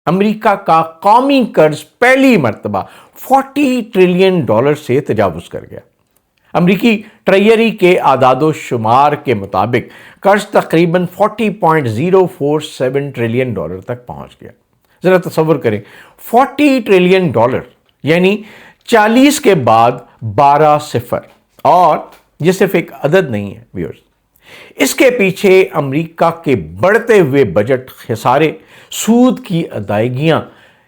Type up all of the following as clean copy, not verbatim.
امریکہ کا قومی قرض پہلی مرتبہ $40 ٹریلین سے تجاوز کر گیا۔ امریکی ٹریجری کے اعداد و شمار کے مطابق قرض تقریباً $40.047 ٹریلین تک پہنچ گیا۔ ذرا تصور کریں، $40 ٹریلین یعنی 40 کے بعد 12 صفر، اور یہ صرف ایک عدد نہیں ہے ویورز۔ اس کے پیچھے امریکہ کے بڑھتے ہوئے بجٹ خسارے، سود کی ادائیگیاں،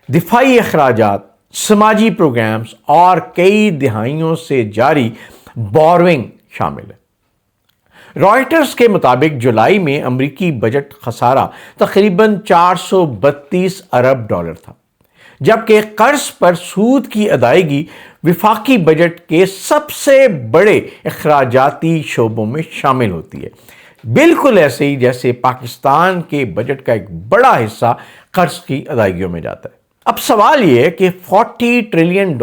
دفاعی اخراجات، سماجی پروگرامز اور کئی دہائیوں سے جاری بورونگ شامل ہے۔ رائٹرز کے مطابق جولائی میں امریکی بجٹ خسارہ تقریباً $432 ارب تھا، جبکہ قرض پر سود کی ادائیگی وفاقی بجٹ کے سب سے بڑے اخراجاتی شعبوں میں شامل ہوتی ہے، بالکل ایسے ہی جیسے پاکستان کے بجٹ کا ایک بڑا حصہ قرض کی ادائیگیوں میں جاتا ہے۔ اب سوال یہ ہے کہ $40 ٹریلین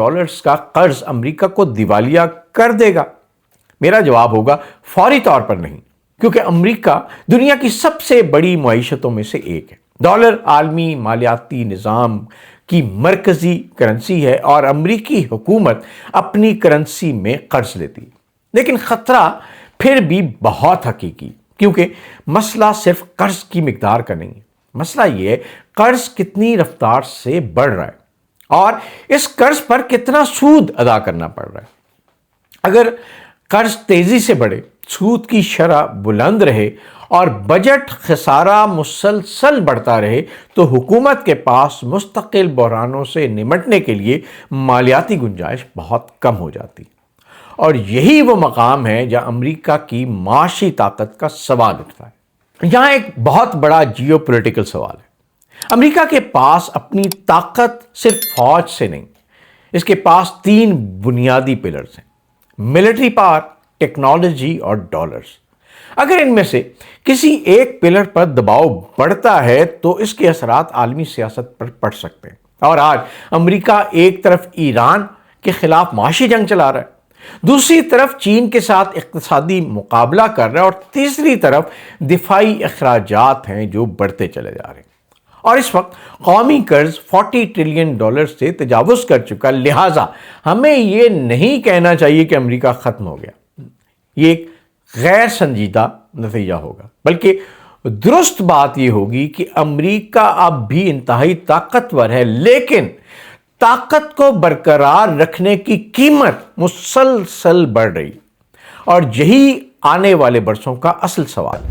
کا قرض امریکہ کو دیوالیہ کر دے گا؟ میرا جواب ہوگا فوری طور پر نہیں، کیونکہ امریکہ دنیا کی سب سے بڑی معیشتوں میں سے ایک ہے۔ ڈالر عالمی مالیاتی نظام کی مرکزی کرنسی ہے اور امریکی حکومت اپنی کرنسی میں قرض لیتی ہے، لیکن خطرہ پھر بھی بہت حقیقی، کیونکہ مسئلہ صرف قرض کی مقدار کا نہیں ہے۔ مسئلہ یہ ہے قرض کتنی رفتار سے بڑھ رہا ہے اور اس قرض پر کتنا سود ادا کرنا پڑ رہا ہے۔ اگر قرض تیزی سے بڑھے، سود کی شرح بلند رہے اور بجٹ خسارہ مسلسل بڑھتا رہے تو حکومت کے پاس مستقل بحرانوں سے نمٹنے کے لیے مالیاتی گنجائش بہت کم ہو جاتی ہے، اور یہی وہ مقام ہے جہاں امریکہ کی معاشی طاقت کا سوال اٹھتا ہے۔ یہاں ایک بہت بڑا جیو پولیٹیکل سوال ہے۔ امریکہ کے پاس اپنی طاقت صرف فوج سے نہیں، اس کے پاس 3 بنیادی پلرز ہیں: ملٹری پاور، ٹیکنالوجی اور ڈالرز۔ اگر ان میں سے کسی ایک پلر پر دباؤ بڑھتا ہے تو اس کے اثرات عالمی سیاست پر پڑ سکتے ہیں، اور آج امریکہ ایک طرف ایران کے خلاف معاشی جنگ چلا رہا ہے، دوسری طرف چین کے ساتھ اقتصادی مقابلہ کر رہا ہے، اور تیسری طرف دفاعی اخراجات ہیں جو بڑھتے چلے جا رہے ہیں، اور اس وقت قومی قرض $40 ٹریلین سے تجاوز کر چکا۔ لہٰذا ہمیں یہ نہیں کہنا چاہیے کہ امریکہ ختم ہو گیا، یہ ایک غیر سنجیدہ نتیجہ ہوگا، بلکہ درست بات یہ ہوگی کہ امریکہ اب بھی انتہائی طاقتور ہے، لیکن طاقت کو برقرار رکھنے کی قیمت مسلسل بڑھ رہی، اور یہی آنے والے برسوں کا اصل سوال ہے۔